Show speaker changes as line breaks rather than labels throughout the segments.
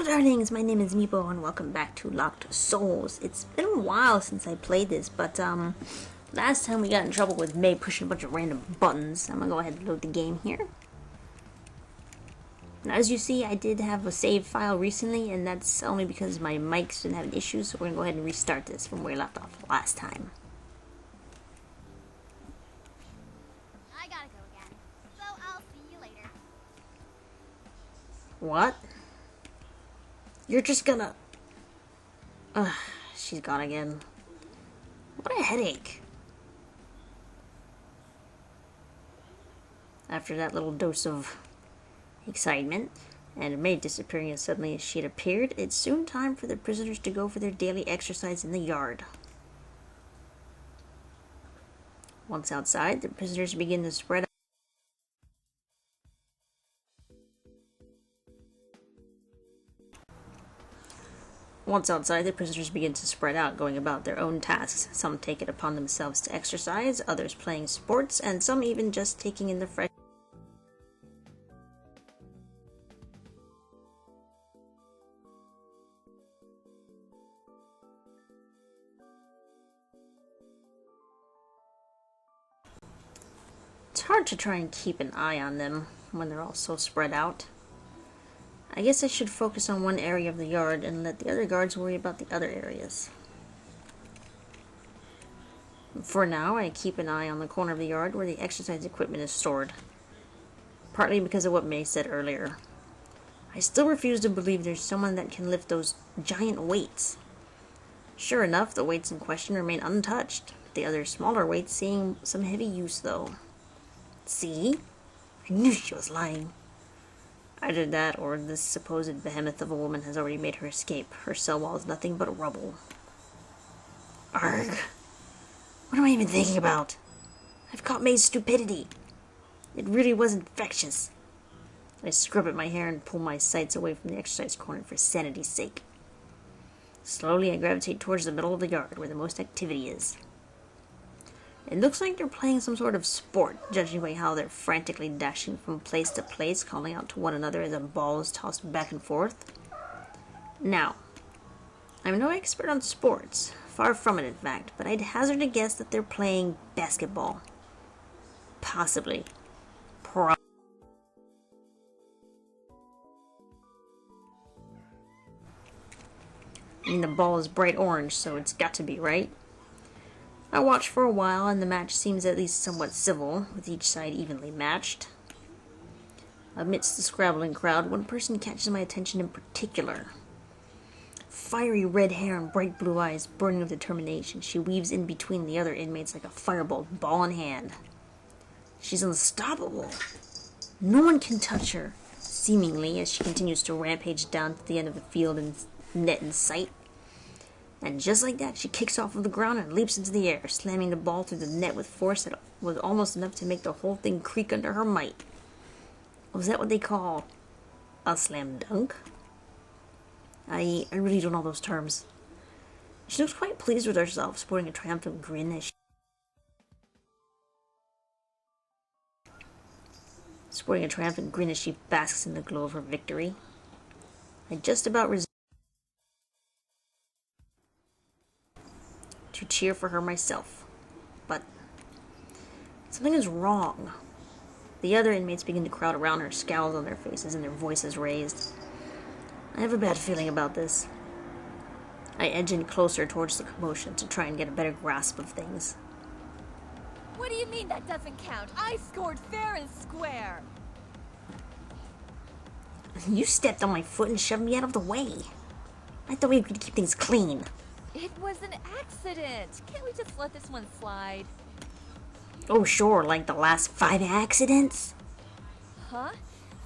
darlings, my name is MiBo and welcome back to Locked Souls. It's been a while since I played this, but last time we got in trouble with May pushing a bunch of random buttons. I'm gonna go ahead and load the game here. Now, as you see, I did have a save file recently, and that's only because my mic's been having issues, so we're gonna go ahead and restart this from where we left off last time.
I gotta go again, so I'll see you later.
What? You're just gonna... she's gone again. What a headache. After that little dose of excitement, and May disappearing as suddenly as she had appeared, it's soon time for the prisoners to go for their daily exercise in the yard. Once outside, the prisoners begin to spread out. Going about their own tasks. Some take it upon themselves to exercise, others playing sports, and some even just taking in the fresh. It's hard to try and keep an eye on them when they're all so spread out. I guess I should focus on one area of the yard and let the other guards worry about the other areas. For now, I keep an eye on the corner of the yard where the exercise equipment is stored. Partly because of what May said earlier. I still refuse to believe there's someone that can lift those giant weights. Sure enough, the weights in question remain untouched. The other smaller weights seeing some heavy use though. See? I knew she was lying. Either that, or this supposed behemoth of a woman has already made her escape. Her cell wall is nothing but rubble. Arg! What am I even thinking about? I've caught May's stupidity. It really was infectious. I scrub at my hair and pull my sights away from the exercise corner for sanity's sake. Slowly I gravitate towards the middle of the yard, where the most activity is. It looks like they're playing some sort of sport, judging by how they're frantically dashing from place to place, calling out to one another as a ball is tossed back and forth. Now, I'm no expert on sports, far from it in fact, but I'd hazard a guess that they're playing basketball. Possibly. I mean, the ball is bright orange, so it's got to be, right? I watch for a while, and the match seems at least somewhat civil, with each side evenly matched. Amidst the scrabbling crowd, one person catches my attention in particular. Fiery red hair and bright blue eyes burning with determination, she weaves in between the other inmates like a firebolt, ball in hand. She's unstoppable. No one can touch her, seemingly, as she continues to rampage down to the end of the field and net in sight. And just like that, she kicks off of the ground and leaps into the air, slamming the ball through the net with force that was almost enough to make the whole thing creak under her might. Was that what they call a slam dunk? I really don't know those terms. She looks quite pleased with herself, sporting a triumphant grin as she basks in the glow of her victory. I just about to cheer for her myself, but something is wrong. The other inmates begin to crowd around her, scowls on their faces and their voices raised. I have a bad feeling about this. I edge in closer towards the commotion to try and get a better grasp of things.
What do you mean that doesn't count? I scored fair and square.
You stepped on my foot and shoved me out of the way. I thought we could keep things clean.
It was an accident. Can't we just let this one slide?
Oh, sure, like the last 5 accidents?
Huh?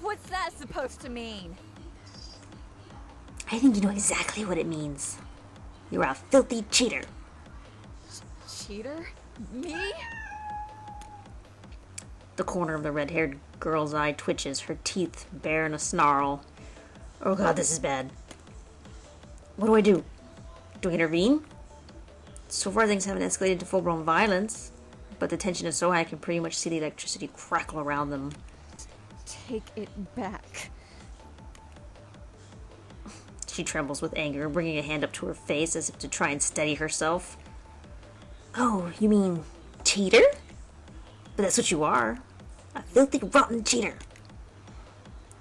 What's that supposed to mean?
I think you know exactly what it means. You're a filthy cheater.
Cheater? Me?
The corner of the red-haired girl's eye twitches, her teeth bare in a snarl. Oh god, this is bad. What do I do? Do I intervene? So far things haven't escalated to full-blown violence, but the tension is so high I can pretty much see the electricity crackle around them.
Take it back.
She trembles with anger, bringing a hand up to her face as if to try and steady herself. Oh, you mean cheater? But that's what you are. A filthy, rotten cheater.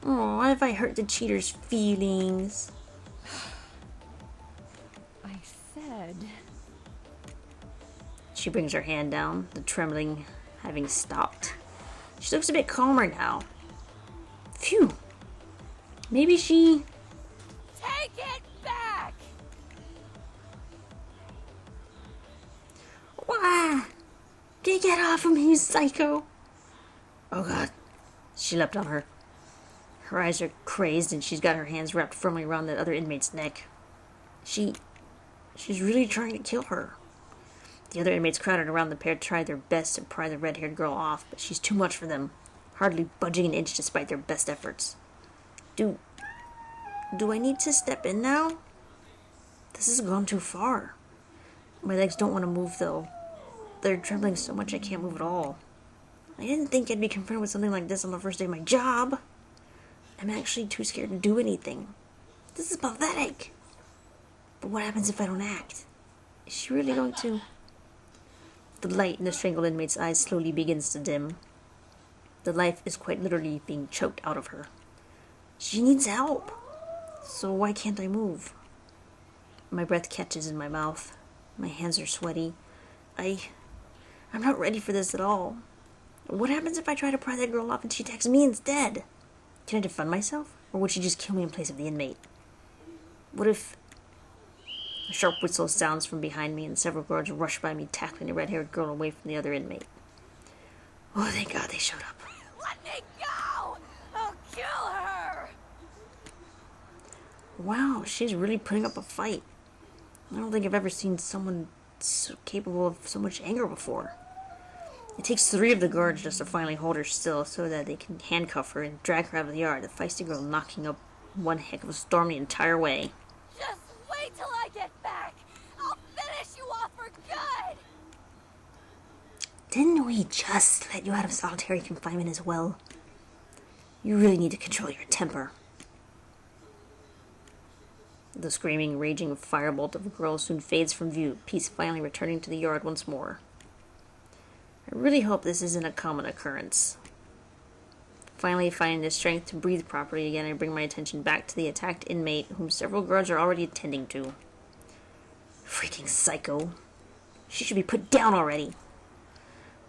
Oh, why have I hurt the cheater's feelings?
I said...
She brings her hand down, the trembling having stopped. She looks a bit calmer now. Phew. Maybe she...
Take it back!
Wah! Get off of me, you psycho! Oh god. She leapt on her. Her eyes are crazed and she's got her hands wrapped firmly around that other inmate's neck. She's really trying to kill her. The other inmates crowded around the pair tried their best to pry the red-haired girl off, but she's too much for them, hardly budging an inch despite their best efforts. Do I need to step in now? This has gone too far. My legs don't want to move, though. They're trembling so much I can't move at all. I didn't think I'd be confronted with something like this on the first day of my job. I'm actually too scared to do anything. This is pathetic. But what happens if I don't act? Is she really going to... The light in the strangled inmate's eyes slowly begins to dim. The life is quite literally being choked out of her. She needs help. So why can't I move? My breath catches in my mouth. My hands are sweaty. I'm not ready for this at all. What happens if I try to pry that girl off and she attacks me instead? Can I defend myself? Or would she just kill me in place of the inmate? What if... A sharp whistle sounds from behind me and several guards rush by me, tackling the red-haired girl away from the other inmate. Oh, thank God they showed up.
Let me go! I'll kill her!
Wow, she's really putting up a fight. I don't think I've ever seen someone so capable of so much anger before. It takes 3 of the guards just to finally hold her still so that they can handcuff her and drag her out of the yard, the feisty girl knocking up one heck of a storm the entire way.
Just wait till I get back! I'll finish you off for good!
Didn't we just let you out of solitary confinement as well? You really need to control your temper. The screaming, raging firebolt of a girl soon fades from view, peace finally returning to the yard once more. I really hope this isn't a common occurrence. Finally finding the strength to breathe properly again, I bring my attention back to the attacked inmate, whom several guards are already attending to. Freaking psycho. She should be put down already.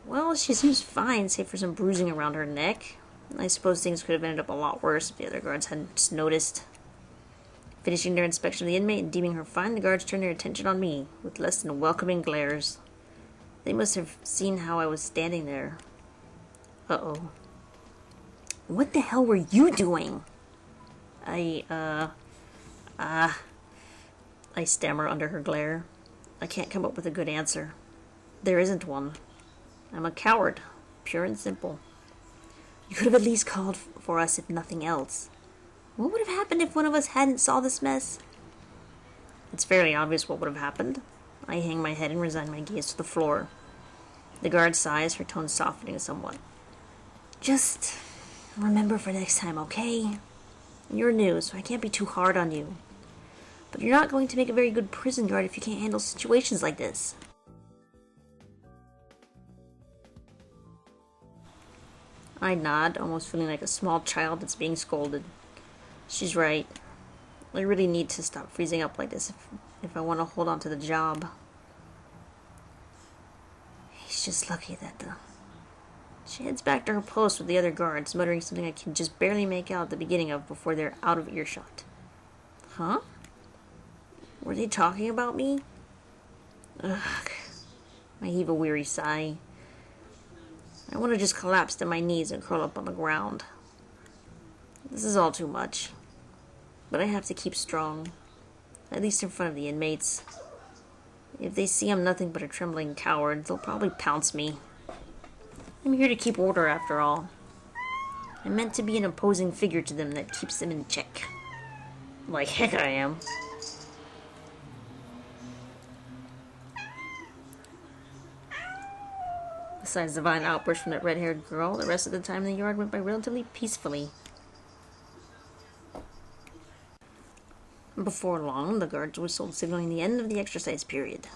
Well, she seems fine, save for some bruising around her neck. I suppose things could have ended up a lot worse if the other guards hadn't just noticed. Finishing their inspection of the inmate and deeming her fine, the guards turned their attention on me, with less than welcoming glares. They must have seen how I was standing there. Uh-oh. What the hell were you doing? I stammer under her glare. I can't come up with a good answer. There isn't one. I'm a coward, pure and simple. You could have at least called for us if nothing else. What would have happened if one of us hadn't saw this mess? It's fairly obvious what would have happened. I hang my head and resign my gaze to the floor. The guard sighs, her tone softening somewhat. Just remember for next time, okay? You're new, so I can't be too hard on you. But you're not going to make a very good prison guard if you can't handle situations like this. I nod, almost feeling like a small child that's being scolded. She's right. I really need to stop freezing up like this if I want to hold on to the job. He's just lucky that She heads back to her post with the other guards, muttering something I can just barely make out the beginning of before they're out of earshot. Huh? Were they talking about me? Ugh. I heave a weary sigh. I want to just collapse to my knees and curl up on the ground. This is all too much. But I have to keep strong. At least in front of the inmates. If they see I'm nothing but a trembling coward, they'll probably pounce me. I'm here to keep order after all. I'm meant to be an opposing figure to them that keeps them in check. Like heck I am. Besides the violent outburst from that red-haired girl, the rest of the time in the yard went by relatively peacefully. Before long, the guards whistled, signaling the end of the exercise period.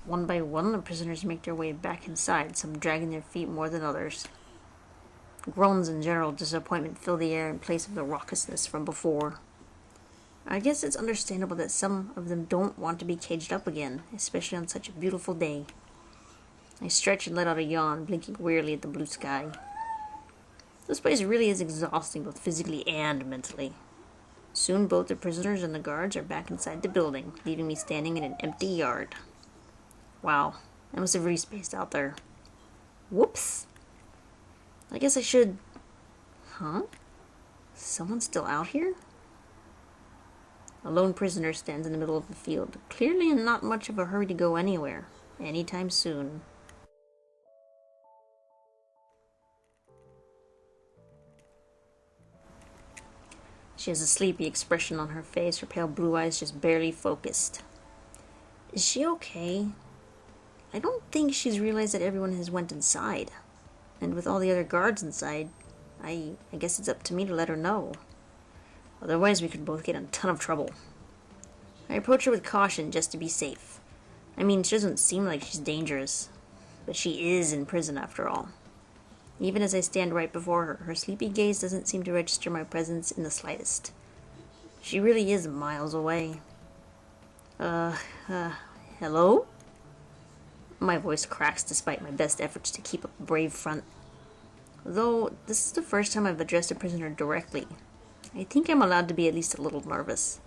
One by one, the prisoners make their way back inside, some dragging their feet more than others. Groans and general disappointment fill the air in place of the raucousness from before. I guess it's understandable that some of them don't want to be caged up again, especially on such a beautiful day. I stretch and let out a yawn, blinking wearily at the blue sky. This place really is exhausting, both physically and mentally. Soon both the prisoners and the guards are back inside the building, leaving me standing in an empty yard. Wow, I must have really spaced out there. Whoops! I guess I should... Huh? Someone's still out here? A lone prisoner stands in the middle of the field, clearly in not much of a hurry to go anywhere, anytime soon. She has a sleepy expression on her face, her pale blue eyes just barely focused. Is she okay? I don't think she's realized that everyone has went inside. And with all the other guards inside, I guess it's up to me to let her know. Otherwise we could both get in a ton of trouble. I approach her with caution just to be safe. I mean, she doesn't seem like she's dangerous. But she is in prison after all. Even as I stand right before her, her sleepy gaze doesn't seem to register my presence in the slightest. She really is miles away. Hello? My voice cracks despite my best efforts to keep up a brave front. Though, this is the first time I've addressed a prisoner directly. I think I'm allowed to be at least a little nervous.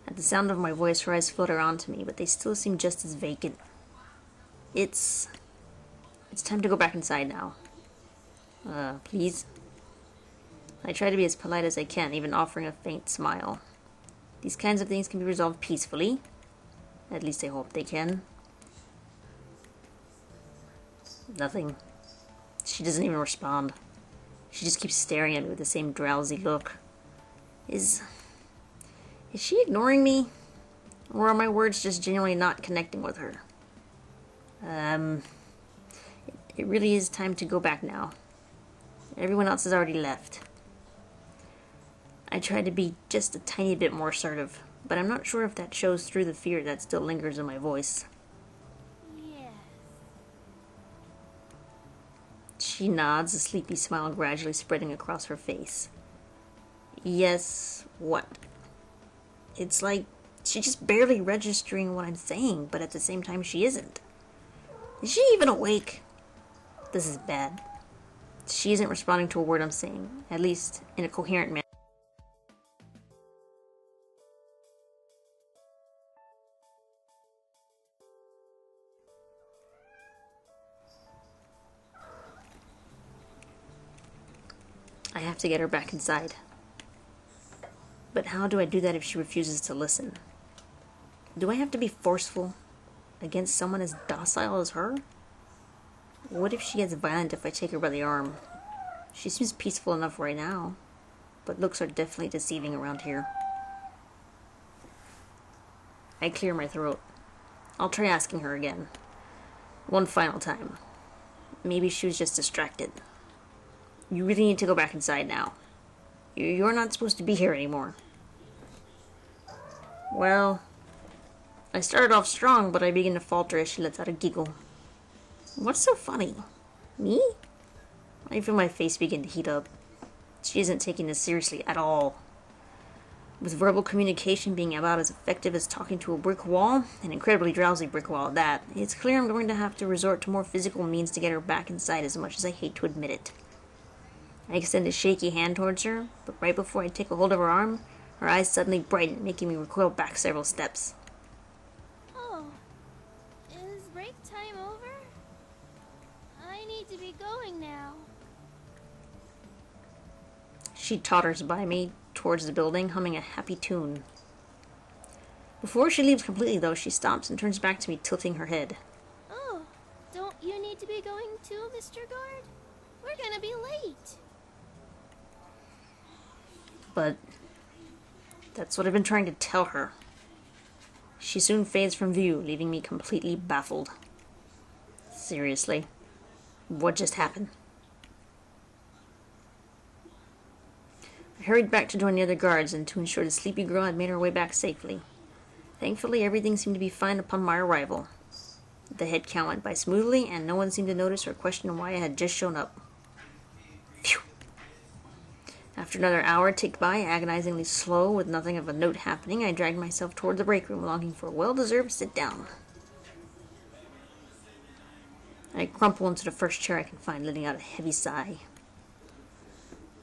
At the sound of my voice, her eyes flutter onto me, but they still seem just as vacant. It's time to go back inside now. Please? I try to be as polite as I can, even offering a faint smile. These kinds of things can be resolved peacefully. At least I hope they can. Nothing. She doesn't even respond. She just keeps staring at me with the same drowsy look. Is she ignoring me? Or are my words just genuinely not connecting with her? It really is time to go back now. Everyone else has already left. I try to be just a tiny bit more assertive, but I'm not sure if that shows through the fear that still lingers in my voice.
Yes.
She nods, a sleepy smile gradually spreading across her face. Yes, what? It's like she's just barely registering what I'm saying, but at the same time she isn't. Is she even awake? This is bad. She isn't responding to a word I'm saying, at least in a coherent manner. I have to get her back inside. But how do I do that if she refuses to listen? Do I have to be forceful against someone as docile as her? What if she gets violent if I take her by the arm? She seems peaceful enough right now, but looks are definitely deceiving around here. I clear my throat. I'll try asking her again. One final time. Maybe she was just distracted. You really need to go back inside now. You're not supposed to be here anymore. Well, I started off strong, but I begin to falter as she lets out a giggle. What's so funny? Me? I feel my face begin to heat up. She isn't taking this seriously at all. With verbal communication being about as effective as talking to a brick wall, an incredibly drowsy brick wall at that, it's clear I'm going to have to resort to more physical means to get her back inside, as much as I hate to admit it. I extend a shaky hand towards her, but right before I take a hold of her arm, her eyes suddenly brighten, making me recoil back several steps.
Oh, is break time over? I need to be going now.
She totters by me towards the building, humming a happy tune. Before she leaves completely, though, she stops and turns back to me, tilting her head.
Oh, don't you need to be going too, Mr. Guard? We're gonna be late.
But that's what I've been trying to tell her. She soon fades from view, leaving me completely baffled. Seriously, what just happened? I hurried back to join the other guards and to ensure the sleepy girl had made her way back safely. Thankfully, everything seemed to be fine upon my arrival. The head count went by smoothly, and no one seemed to notice or question why I had just shown up. Phew! After another hour ticked by, agonizingly slow, with nothing of a note happening, I dragged myself toward the break room, longing for a well-deserved sit-down. I crumple into the first chair I can find, letting out a heavy sigh.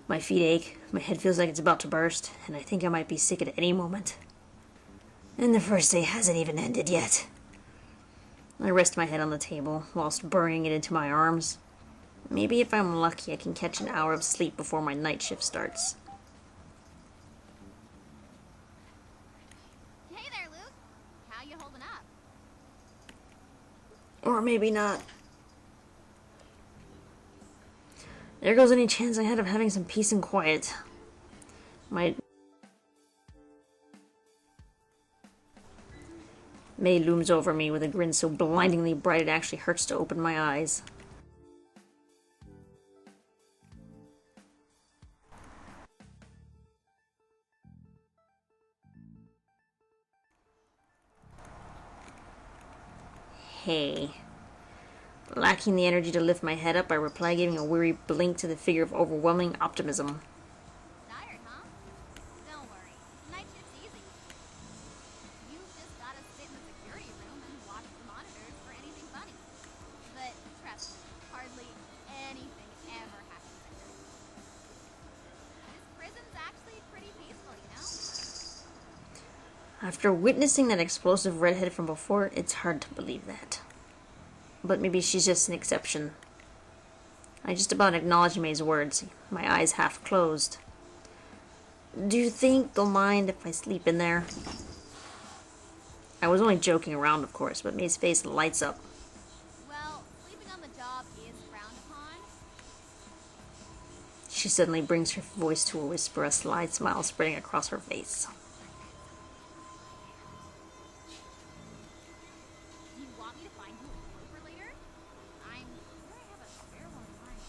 My feet ache, my head feels like it's about to burst, and I think I might be sick at any moment. And the first day hasn't even ended yet. I rest my head on the table, whilst burying it into my arms. Maybe if I'm lucky I can catch an hour of sleep before my night shift starts.
Hey there, Luke. How you holding up?
Or maybe not. There goes any chance I had of having some peace and quiet. May looms over me with a grin so blindingly bright it actually hurts to open my eyes. Hey. Lacking the energy to lift my head up, I reply, giving a weary blink to the figure of overwhelming optimism.
Tired, huh? Don't worry. Night shift's easy. You just gotta sit in the security room and watch the monitors for anything funny. But trust me, hardly anything ever happens at your This prison's actually pretty peaceful, you know?
After witnessing that explosive redhead from before, it's hard to believe that. But maybe she's just an exception. I just about acknowledged May's words, my eyes half closed. Do you think they'll mind if I sleep in there? I was only joking around, of course, but May's face lights up.
Well, sleeping on the job is frowned upon.
She suddenly brings her voice to a whisper, a sly smile spreading across her face.
Do you want me to find you a toy for later? I'm sure I have a spare one in mind,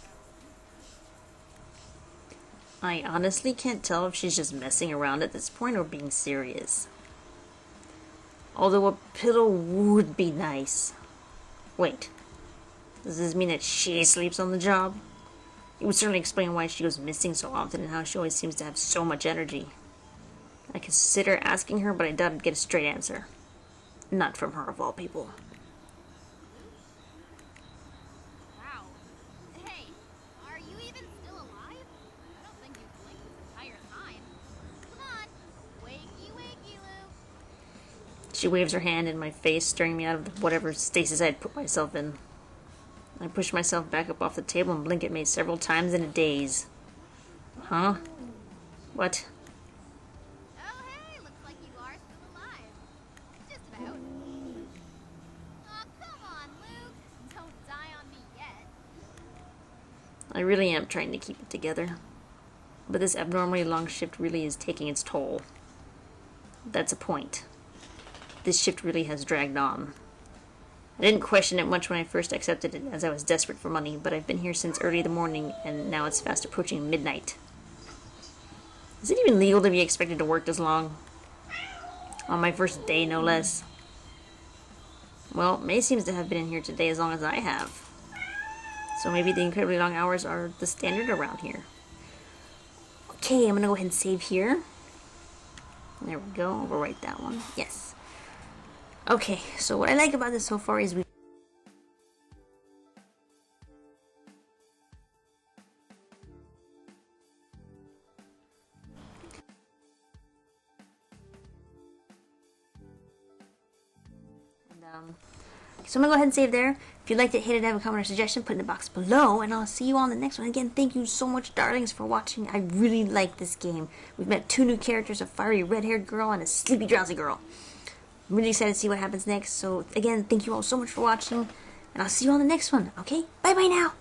though.
I honestly can't tell if she's just messing around at this point or being serious. Although a pillow would be nice. Wait, does this mean that she sleeps on the job? It would certainly explain why she goes missing so often and how she always seems to have so much energy. I consider asking her, but I doubt I'd get a straight answer. Not from her, of all people.
Wow. Hey, are you even still alive? I don't think you've blinked this entire time. Come on. Wakey, wakey, Luke.
She waves her hand in my face, stirring me out of whatever stasis I had put myself in. I push myself back up off the table and blink at May several times in a daze. Huh? What?
Oh, hey, looks like you are still alive. Just about. Oh, come on, Luke. Don't die on me yet.
I really am trying to keep it together. But this abnormally long shift really is taking its toll. That's a point. This shift really has dragged on. I didn't question it much when I first accepted it, as I was desperate for money, but I've been here since early in the morning, and now it's fast approaching midnight. Is it even legal to be expected to work this long? On my first day, no less. Well, May seems to have been in here today as long as I have. So maybe the incredibly long hours are the standard around here. Okay, I'm gonna go ahead and save here. There we go, overwrite that one. Yes. Okay, so what I like about this so far is so I'm gonna go ahead and save there. If you'd like to hit it, have a comment or suggestion, put it in the box below, and I'll see you all in the next one. Again, thank you so much, darlings, for watching. I really like this game. We've met 2 new characters, a fiery red-haired girl and a sleepy, drowsy girl. I'm really excited to see what happens next. So, again, thank you all so much for watching, and I'll see you on the next one, okay? Bye-bye now!